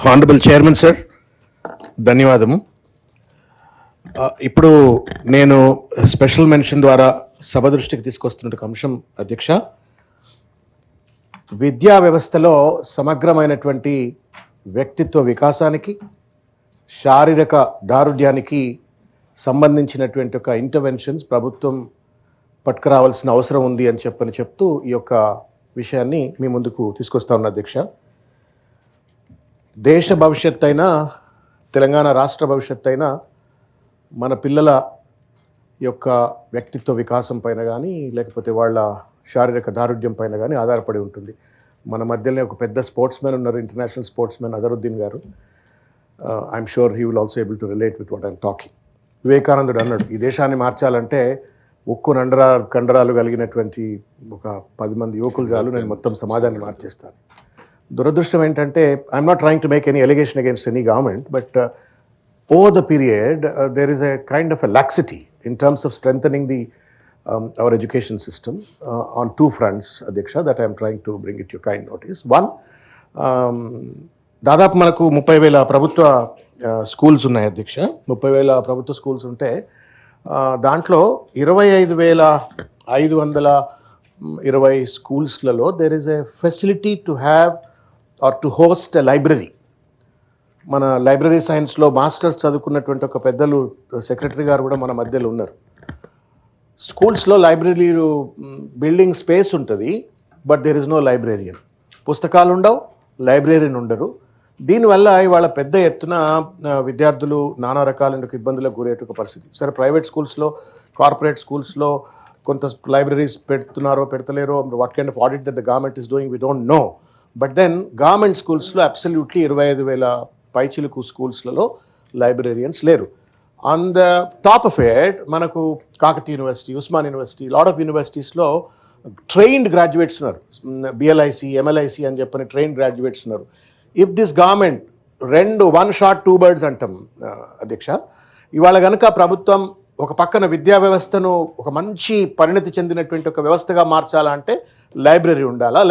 Honourable chairman sir, ధన్యవాదము. ఇప్పుడు నేను special mention ద్వారా సభ దృష్టికి తీసుకొస్తున్న అంశం అధ్యక్ష, విద్యా వ్యవస్థలో సమగ్రమైనటువంటి వ్యక్తిత్వ వికాసానికి, శారీరక దారుఢ్యానికి సంబంధించినటువంటి ఒక ఇంటర్వెన్షన్స్ ప్రభుత్వం పట్టుకురావాల్సిన అవసరం ఉంది అని చెప్తూ ఈ యొక్క విషయాన్ని మీ ముందుకు తీసుకొస్తా ఉన్నా అధ్యక్ష. దేశ భవిష్యత్ అయినా, తెలంగాణ రాష్ట్ర భవిష్యత్ అయినా మన పిల్లల యొక్క వ్యక్తిత్వ వికాసం పైన కానీ, లేకపోతే వాళ్ళ శారీరక దారుఢ్యం పైన కానీ ఆధారపడి ఉంటుంది. మన మధ్యలోనే ఒక పెద్ద స్పోర్ట్స్ మ్యాన్ ఉన్నారు, international sports man Azharuddin garu. I'm sure he will also able to relate with what I'm talking. వివేకానందుడు అన్నాడు, ఈ దేశాన్ని మార్చాలంటే ఉక్కు కండరాలు కలిగినటువంటి ఒక 10 మంది యువకులు చాలు, నేను మొత్తం సమాజాన్ని మార్చేస్తాను. దురదృష్టం ఏంటంటే, I'm not trying to make any allegation against any government, but over the period there is a kind of a laxity in terms of strengthening our education system on two fronts, Adhyaksha, that I am trying to bring it to your kind notice. One, దాదాపు మనకు 30,000 ప్రభుత్వ schools ఉన్నాయి అధ్యక్ష. 30,000 ప్రభుత్వ schools ఉంటే దాంట్లో 25,520 స్కూల్స్లలో there is a facility to have or to host a library. మన library సైన్స్లో మాస్టర్స్ చదువుకున్నటువంటి ఒక పెద్దలు సెక్రటరీ గారు కూడా మన మధ్యలో ఉన్నారు. స్కూల్స్లో లైబ్రరీ బిల్డింగ్ స్పేస్ ఉంటుంది, but there is no librarian. పుస్తకాలు ఉండవు, లైబ్రేరియన్ ఉండరు. దీనివల్ల ఇవాళ పెద్ద ఎత్తున విద్యార్థులు నానా రకాల ఇబ్బందులకు గురయ్యే పరిస్థితి. సరే, ప్రైవేట్ స్కూల్స్లో, కార్పొరేట్ స్కూల్స్లో కొంత లైబ్రరీస్ పెడుతున్నారో పెడతలేరో, what kind of audit that the government is doing we don't know. But then government స్కూల్స్లో అబ్సల్యూట్లీ 25,000 పైచిలకు స్కూల్స్లలో లైబ్రేరియన్స్ లేరు. On the top of it మనకు Kakatiya university, Osman university, lot of యూనివర్సిటీస్లో ట్రైన్డ్ గ్రాడ్యుయేట్స్ ఉన్నారు. బిఎల్ఐసి, ఎంఎల్ఐసి అని చెప్పని ట్రైన్డ్ గ్రాడ్యుయేట్స్ ఉన్నారు. If this government one shot two birds అంటాం అధ్యక్ష. ఇవాళ కనుక ప్రభుత్వం ఒక పక్కన విద్యా వ్యవస్థను ఒక మంచి పరిణతి చెందినటువంటి ఒక వ్యవస్థగా మార్చాలంటే లైబ్రరీ ఉండాలా,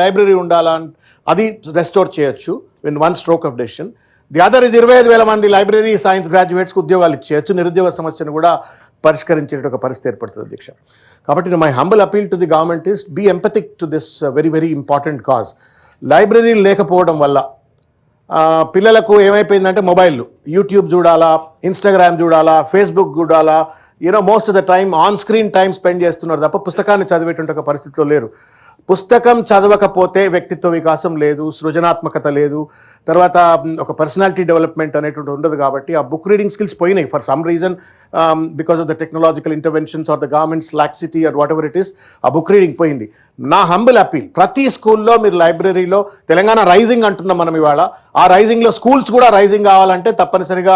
అది రెస్టోర్ చేయొచ్చు in one stroke of decision. The other is 25,000 మంది లైబ్రరీ సైన్స్ గ్రాడ్యుయేట్స్కి ఉద్యోగాలు ఇచ్చేయచ్చు, నిరుద్యోగ సమస్యను కూడా పరిష్కరించే ఒక పరిస్థితి ఏర్పడుతుంది అధ్యక్ష. కాబట్టి my humble appeal to the government is be empathic to this very very important cause. లైబ్రరీలు లేకపోవడం వల్ల పిల్లలకు ఏమైపోయిందంటే మొబైల్, యూట్యూబ్ చూడాలా, ఇన్స్టాగ్రామ్ చూడాలా, ఫేస్బుక్ చూడాలా, most of the time on screen time spend చేస్తున్నారు తప్ప పుస్తకాన్ని చదివేటువంటి ఒక పరిస్థితిలో లేరు. పుస్తకం చదవకపోతే వ్యక్తిత్వ వికాసం లేదు, సృజనాత్మకత లేదు, తర్వాత ఒక పర్సనాలిటీ డెవలప్మెంట్ అనేటువంటి ఉండదు. కాబట్టి ఆ బుక్ రీడింగ్ స్కిల్స్ పోయినాయి for some reason, because of the technological interventions or the government's laxity or whatever it is, ఆ బుక్ రీడింగ్ పోయింది. నా హంబుల్ అపీల్, ప్రతి స్కూల్లో మీరు లైబ్రరీలో, తెలంగాణ రైజింగ్ అంటున్నాం మనం ఇవాళ, ఆ రైజింగ్లో స్కూల్స్ కూడా రైజింగ్ కావాలంటే తప్పనిసరిగా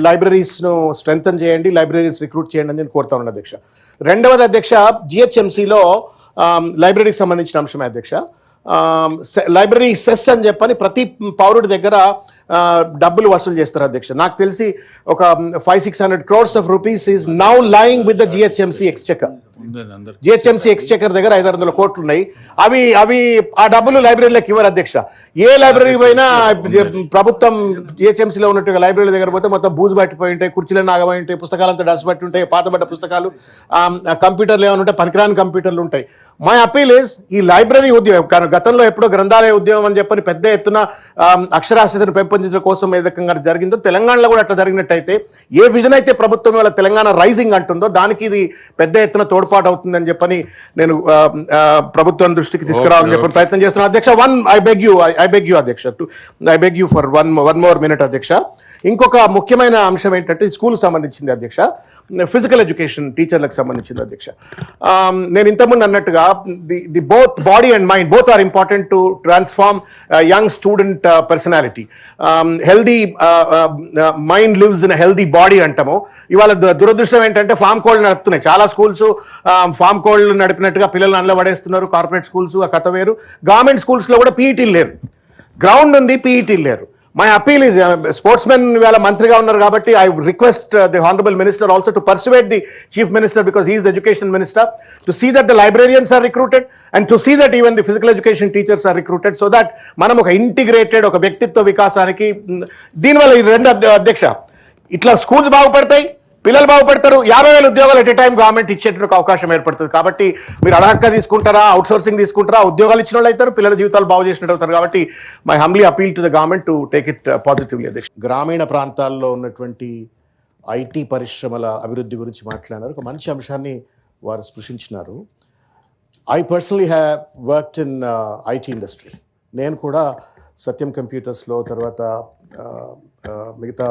లైబ్రరీస్ను స్ట్రెంగ్తన్ చేయండి, లైబ్రరీస్ రిక్రూట్ చేయండి అని నేను కోరుతా ఉన్నాను అధ్యక్ష. రెండవది అధ్యక్ష, జిహెచ్ఎంసీలో లైబ్రరీకి సంబంధించిన అంశమే అధ్యక్ష. లైబ్రరీ సెస్ అని చెప్పని ప్రతి పౌరుడి దగ్గర డబ్బులు వసూలు చేస్తారు అధ్యక్ష. నాకు తెలిసి ఒక 500-600 crores of rupees is now lying with the GHMC exchequer. GHMC Exchequer దగ్గర 500 కోట్లు ఉన్నాయి. అవి ఆ డబ్బులు లైబ్రరీలకు ఇవ్వరు అధ్యక్ష. ఏ లైబ్రరీకి పోయినా ప్రభుత్వం జిహెచ్ఎంసీలో ఉన్నట్టుగా లైబ్రరీ దగ్గర పోతే మొత్తం బూజు పట్టిపోయి ఉంటాయి, కుర్చీలను ఆగబడి ఉంటాయి, పుస్తకాలంతా డస్ట్ పట్టి ఉంటాయి, పాతబడ్డ పుస్తకాలు, కంప్యూటర్లు ఏమైనా ఉంటాయి, పనికిరాని కంప్యూటర్లు ఉంటాయి. మై అపీల్ ఇస్, ఈ లైబ్రరీ ఉద్యమం గతంలో ఎప్పుడో గ్రంథాలయ ఉద్యమం అని చెప్పని పెద్ద ఎత్తున అక్షరాస్యతను పెంపొందించడం కోసం ఏ రకంగా జరిగిందో తెలంగాణలో కూడా అట్లా జరిగినట్టయితే, ఏ విజన్ అయితే ప్రభుత్వం వల్ల తెలంగాణ రైజింగ్ అంటుందో దానికి ఇది పెద్ద ఎత్తున తోడ్పాటు అవుతుందని చెప్పని నేను ప్రభుత్వం దృష్టికి తీసుకురావాలని చెప్పని ప్రయత్నం చేస్తున్నాను అధ్యక్ష. ఐ బెగ్ యూ అధ్యక్ష, I beg you for one more minute అధ్యక్ష. ఇంకొక ముఖ్యమైన అంశం ఏంటంటే స్కూల్కి సంబంధించింది అధ్యక్ష, ఫిజికల్ ఎడ్యుకేషన్ టీచర్లకు సంబంధించింది అధ్యక్ష. నేను ఇంతకుముందు అన్నట్టుగా the both body and mind both are important to transform young student personality. Healthy mind lives in healthy body అంటాము. ఇవాళ దురదృష్టం ఏంటంటే ఫామ్ కోల్డ్ నడుపుతున్నాయి చాలా స్కూల్స్. ఫామ్ కోల్డ్ నడిపినట్టుగా పిల్లలు అందులో పడేస్తున్నారు. కార్పొరేట్ స్కూల్స్ ఆ కథ వేరు. గవర్నమెంట్ స్కూల్స్లో కూడా పీఈటీలు లేరు. గ్రౌండ్ ఉంది, పీఈటీలు లేరు. మై అపీల్ ఈజ్ స్పోర్ట్స్మెన్ ఇవాళ మంత్రిగా ఉన్నారు కాబట్టి I request the honourable minister also to persuade the chief minister because he is the education minister to see that the librarians are recruited and to see that even the physical education teachers are recruited so that మనం ఒక integrated ఒక వ్యక్తిత్వ వికాసానికి దీనివల్ల ఈ రెండు అధ్యక్ష ఇట్లా స్కూల్స్ బాగుపడతాయి, పిల్లలు బాగుపడతారు, 50,000 ఉద్యోగాలు ఎట్ ఏ టైం గవర్నమెంట్ ఇచ్చేటువంటి అవకాశం ఏర్పడుతుంది. కాబట్టి మీరు అడహక్క తీసుకుంటారా, అవుట్ సోర్సింగ్ తీసుకుంటారా, ఉద్యోగాలు ఇచ్చిన వాళ్ళు అవుతారు, పిల్లల జీవితాలు బాగు చేసినట్టు అవుతారు. కాబట్టి my humbly appeal to the government to take it positively. అధ్యక్ష, గ్రామీణ ప్రాంతాల్లో ఉన్నటువంటి ఐటీ పరిశ్రమల అభివృద్ధి గురించి మాట్లాడారు. ఒక మంచి అంశాన్ని వారు స్పృశించినారు. I personally have worked in IT industry. నేను కూడా సత్యం కంప్యూటర్స్లో తర్వాత మిగతా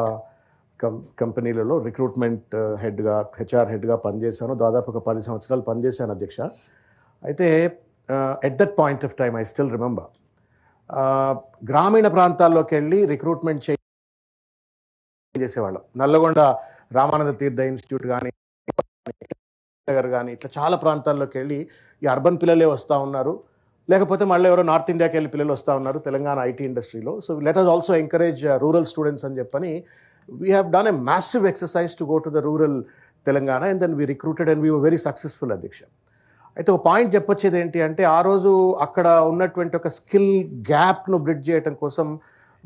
కంపెనీలలో రిక్రూట్మెంట్ హెడ్గా, హెచ్ఆర్ హెడ్గా పనిచేశాను. దాదాపు ఒక 10 సంవత్సరాలు పనిచేశాను అధ్యక్ష. అయితే at that point of time I still remember గ్రామీణ ప్రాంతాల్లోకి వెళ్ళి రిక్రూట్మెంట్ చేసేవాళ్ళం. నల్లగొండ రామానంద తీర్థ ఇన్స్టిట్యూట్ కానీ నగర్ కానీ ఇట్లా చాలా ప్రాంతాల్లోకి వెళ్ళి ఈ అర్బన్ పిల్లలే వస్తూ ఉన్నారు, లేకపోతే మళ్ళీ ఎవరో నార్త్ ఇండియాకి వెళ్ళి పిల్లలు వస్తూ ఉన్నారు తెలంగాణ ఐటీ ఇండస్ట్రీలో. So let us also encourage rural students అని చెప్పని we have done a massive exercise to go to the rural Telangana and then we recruited and we were very successful, అధ్యక్ష. అయితే ఒక పాయింట్ చెప్పొచ్చేది ఏంటి అంటే ఆ రోజు అక్కడ ఉన్నటువంటి ఒక స్కిల్ గ్యాప్ను బ్రిడ్జ్ చేయడం కోసం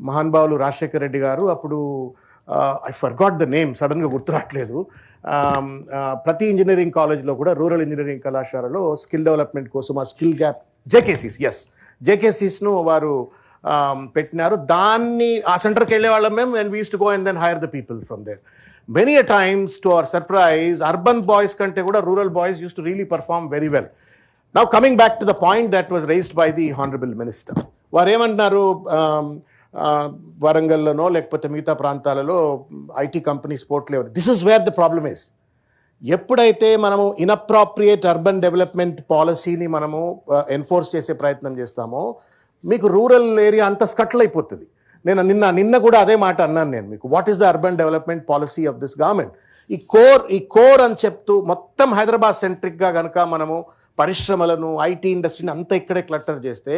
మహానుభావులు రాజశేఖర్ రెడ్డి గారు అప్పుడు ఐ ఫర్గాట్ ద నేమ్, సడన్గా గుర్తురాట్లేదు, ప్రతి ఇంజనీరింగ్ కాలేజ్లో కూడా రూరల్ ఇంజనీరింగ్ కళాశాలలో స్కిల్ డెవలప్మెంట్ కోసం ఆ స్కిల్ గ్యాప్ జేకేసీస్ను వారు పెట్టినారు. దాన్ని ఆ సెంటర్కి వెళ్ళే వాళ్ళం మేము, and we use to go and then hire the people from there. Many a times to our surprise urban boys కంటే కూడా rural boys use to really perform very well. Now coming back to the point that was raised by the honourable minister. వారు ఏమంటున్నారు, వరంగల్లోనో లేకపోతే మిగతా ప్రాంతాలలో IT companies పోర్ట్లేవు. This is where the problem is. ఎప్పుడైతే మనము ఇన్అప్రాప్రియేట్ అర్బన్ డెవలప్మెంట్ పాలసీని మనము ఎన్ఫోర్స్ చేసే ప్రయత్నం చేస్తామో మీకు రూరల్ ఏరియా అంతా స్కట్లు అయిపోతుంది. నేను నిన్న కూడా అదే మాట అన్నాను నేను మీకు. What is the urban development policy of this government? ఈ కోర్ అని చెప్తూ మొత్తం హైదరాబాద్ సెంట్రిక్గా కనుక మనము పరిశ్రమలను ఐటీ ఇండస్ట్రీని అంతా ఇక్కడే క్లటర్ చేస్తే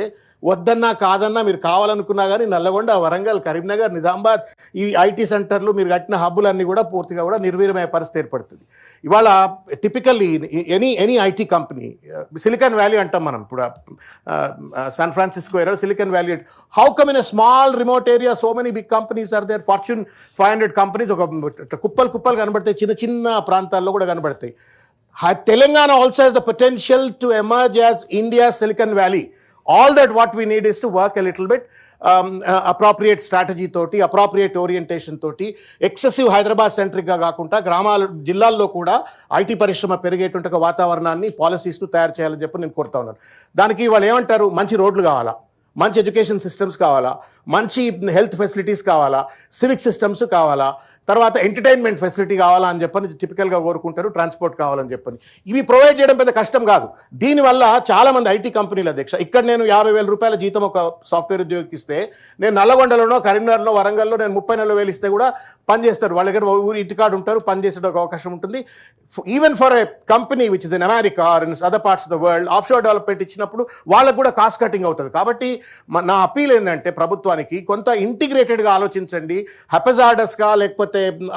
వద్దన్నా కాదన్నా మీరు కావాలనుకున్నా కానీ నల్లగొండ, వరంగల్, కరీంనగర్, నిజామాబాద్ ఈ ఐటీ సెంటర్లు మీరు కట్టిన హబ్బులన్నీ కూడా పూర్తిగా కూడా నిర్వీర్యమయ్యే పరిస్థితి ఏర్పడుతుంది. ఇవాళ typically any IT company, Silicon Valley అంటాం మనం ఇప్పుడు, San Francisco area Silicon Valley. How come in a small remote area so many big companies are there? Fortune 500 companies ఒక కుప్పలు కనబడతాయి, చిన్న చిన్న ప్రాంతాల్లో కూడా కనబడతాయి. Telangana also has the potential to emerge as India's Silicon Valley. All that what we need is to work a little bit, appropriate strategy తోటి, appropriate orientation తోటి, ఎక్సెసివ్ హైదరాబాద్ సెంట్రిక్గా కాకుండా గ్రామాల జిల్లాల్లో కూడా ఐటీ పరిశ్రమ పెరిగేటువంటి ఒక వాతావరణాన్ని, పాలసీస్ను తయారు చేయాలని చెప్పి నేను కోరుతా ఉన్నాను. దానికి వాళ్ళు ఏమంటారు, మంచి రోడ్లు కావాలా, మంచి ఎడ్యుకేషన్ సిస్టమ్స్ కావాలా, మంచి హెల్త్ ఫెసిలిటీస్ కావాలా, సివిక్ సిస్టమ్స్ కావాలా, తర్వాత ఎంటర్టైన్మెంట్ ఫెసిలిటీ కావాలా అని చెప్పని టిపికల్గా కోరుకుంటారు, ట్రాన్స్పోర్ట్ కావాలని చెప్పని. ఇవి ప్రొవైడ్ చేయడం పెద్ద కష్టం కాదు. దీనివల్ల చాలామంది ఐటీ కంపెనీల అధ్యక్ష, ఇక్కడ నేను 50,000 రూపాయల జీతం ఒక సాఫ్ట్వేర్ ఉద్యోగికి ఇస్తే, నేను నల్లగొండలోనో కరీంనగర్లో వరంగల్లో నేను 30,000 ఇస్తే కూడా పనిచేస్తారు. వాళ్ళ దగ్గర ఊరి ఇంటికాడు ఉంటారు, పనిచేసే ఒక అవకాశం ఉంటుంది. Even for a company which is in America or in other parts of the world, offshore development ఇచ్చినప్పుడు వాళ్ళకు కూడా కాస్ట్ కటింగ్ అవుతుంది. కాబట్టి నా అపీల్ ఏంటంటే ప్రభుత్వానికి కొంత ఇంటిగ్రేటెడ్గా ఆలోచించండి. హెపజార్డస్గా లేకపోతే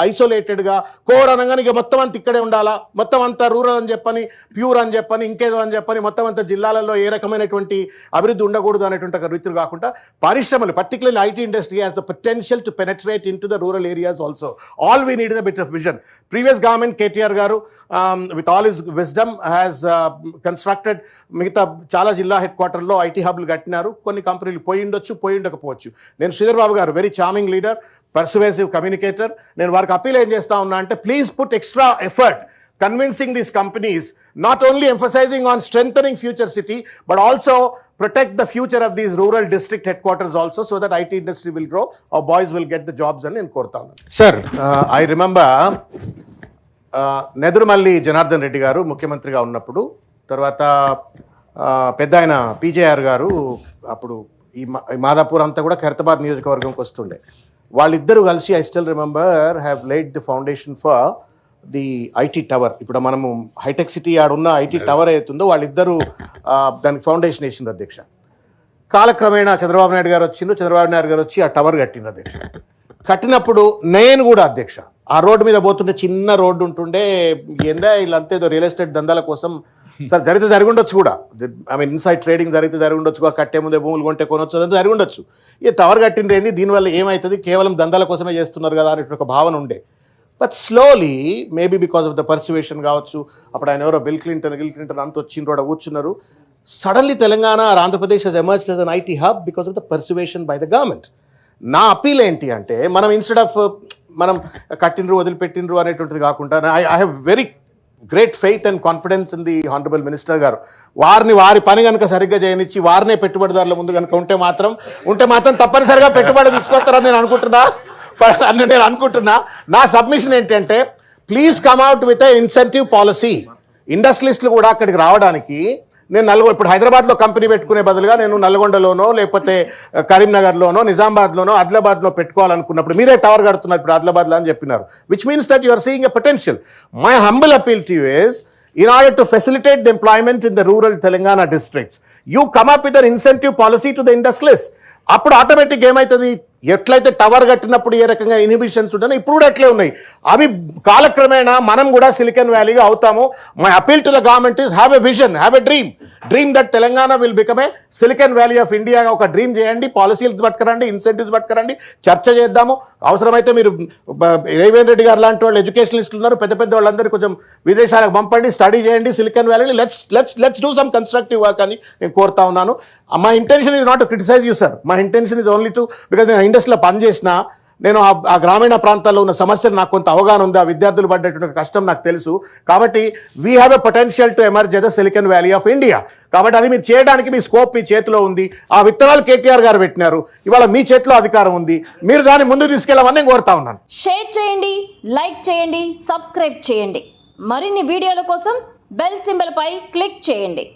ఐసోలేటెడ్గా కోర్ అనగానే ఇక మొత్తం అంతా ఇక్కడే ఉండాలా, మొత్తం అంతా రూరల్ అని చెప్పని, ప్యూర్ అని చెప్పని, ఇంకేదో అని చెప్పని, మొత్తం అంతా జిల్లాలలో ఏ రకమైనటువంటి అభివృద్ధి ఉండకూడదు అనేటువంటి ఒక రీతులు కాకుండా పరిశ్రమలు, particularly IT industry has the potential to penetrate in to the rural areas also. All we need is a bit of vision. Previous government KTR garu with all his wisdom has constructed మిగతా చాలా జిల్లా హెడ్ క్వార్టర్లో IT హబ్లు కట్టినారు. కొన్ని కంపెనీలు పోయి ఉండకపోవచ్చు. నేను శ్రీధర్ బాబు గారు very charming leader, persuasive communicator. నేను వారికి అపీల్ ఏం చేస్తా ఉన్నా అంటే please put extra effort convincing these companies, not only emphasizing on strengthening future city but also protect the future of these rural district headquarters also, so that IT industry will grow, our boys will get the jobs and in korta unna. Sir, I remember Nedurumalli Janardhan Reddy గారు ముఖ్యమంత్రిగా ఉన్నప్పుడు, తర్వాత పెద్ద ఆయన PJR గారు అప్పుడు ఈ మాదాపూర్ అంతా కూడా ఖైరతాబాద్ నియోజకవర్గంకి వస్తుండే. వాళ్ళిద్దరూ కలిసి I still remember have laid the foundation for the IT tower. ఇప్పుడు మనము హైటెక్ సిటీ ఆడున్న ఐటీ టవర్ అవుతుందో వాళ్ళిద్దరూ దానికి ఫౌండేషన్ వేసింది అధ్యక్ష. కాలక్రమేణా చంద్రబాబు నాయుడు గారు వచ్చి ఆ టవర్ కట్టిండ్రు అధ్యక్ష. కట్టినప్పుడు నేను కూడా అధ్యక్ష ఆ రోడ్డు మీద పోతుంటే చిన్న రోడ్డు ఉంటుండే, ఏందా వీళ్ళంతా ఏదో రియల్ ఎస్టేట్ దందాల కోసం సార్ జరిగి ఉండొచ్చు కూడా, ఐ మీన్ ఇన్సైడ్ ట్రేడింగ్ జరిగి ఉండొచ్చు, కట్టే ముందే భూములు కొంటే కొనొచ్చు, అదంతా జరిగి ఉండొచ్చు. ఈ టవర్ కట్టిండ్రేంది, దీనివల్ల ఏమవుతుంది, కేవలం దందాల కోసమే చేస్తున్నారు కదా అనే ఒక భావన ఉండే. But slowly maybe because of the persuasion కావచ్చు, అప్పుడు ఆయన ఎవరో బిల్ క్లింటన్ అంత వచ్చిండ్రు అక్కడ కూర్చున్నారు. Suddenly Telangana are Andhra Pradesh Hess emerged as an IT hub because of the persuasion by the government. నా అపీల్ ఏంటి అంటే, మనం ఇన్స్టెడ్ ఆఫ్ మనం కట్టిండ్రు వదిలిపెట్టిండ్రు అనేటువంటిది కాకుండా, I have very great faith and confidence in the honourable minister గారు. వారి పని కనుక సరిగ్గా చేయనిచ్చి వారినే పెట్టుబడిదారుల ముందు కనుక ఉంటే మాత్రం తప్పనిసరిగా పెట్టుబడి తీసుకొస్తారని నేను అనుకుంటున్నా. నా సబ్మిషన్ ఏంటంటే, please come out with a incentive policy. ఇండస్ట్రియలిస్టులు కూడా అక్కడికి రావడానికి, నేను ఇప్పుడు హైదరాబాద్లో కంపెనీ పెట్టుకునే బదులుగా నేను నల్గొండలోనో లేకపోతే కరీంనగర్లోనో నిజామాబాద్లోనో ఆదిలాబాద్లో పెట్టుకోవాలనుకున్నప్పుడు మీరే టవర్ కడుతున్నారు ఇప్పుడు ఆదిలాబాద్లో అని చెప్పినారు, which means that you are seeing a potential. My humble appeal to you is, in order to facilitate the employment in the rural Telangana districts, you come up with an incentive policy to the industrialists. అప్పుడు automatic ఏమవుతుంది, ఎట్లయితే tower కట్టినప్పుడు ఏ రకంగా inhibitions ఉంటాయో ఇప్పుడు కూడా అట్లే ఉన్నాయి. అవి కాలక్రమేణా మనం కూడా సిలికాన్ వ్యాలీగా అవుతాము. My appeal to the government is have a vision, have a dream that Telangana will become a silicon valley of India. ఒక డ్రీమ్ చేయండి, పాలసీలు పట్టుకురండి, ఇన్సెంటివ్స్ పట్టుకురండి, చర్చ చేద్దాము. అవసరమైతే మీరు రేవంత్ రెడ్డి గారు లాంటి వాళ్ళు ఎడ్యుకేషనిస్టులు ఉన్నారు, పెద్ద వాళ్ళందరూ కొంచెం విదేశాలకు పంపండి, స్టడీ చేయండి సిలికాన్ వ్యాలీని. Let's do some constructive work అని నేను కోరుతా ఉన్నాను. My intention is not to criticise you sir, my intention is only to, because నేను ఇండస్ట్రీలో పనిచేసిన, నేను ఆ గ్రామీణ ప్రాంతాల్లో ఉన్న సమస్యలు నాకు కొంత అవగాహన ఉంది, ఆ విద్యార్థులు పడ్డటువంటి కష్టం నాకు తెలుసు. కాబట్టి we have a potential to emerge the silicon valley of India. కాబట్టి అది మీరు చేయడానికి మీ స్కోప్ మీ చేతిలో ఉంది. ఆ విత్తనాలు కేటీఆర్ గారు పెట్టినారు, ఇవాళ మీ చేతిలో అధికారం ఉంది, మీరు దాన్ని ముందుకు తీసుకెళ్ళమని నేను కోరుతా ఉన్నాను. షేర్ చేయండి, లైక్ చేయండి, సబ్స్క్రైబ్ చేయండి. మరిన్ని వీడియోల కోసం బెల్ సింబల్ పై క్లిక్ చేయండి.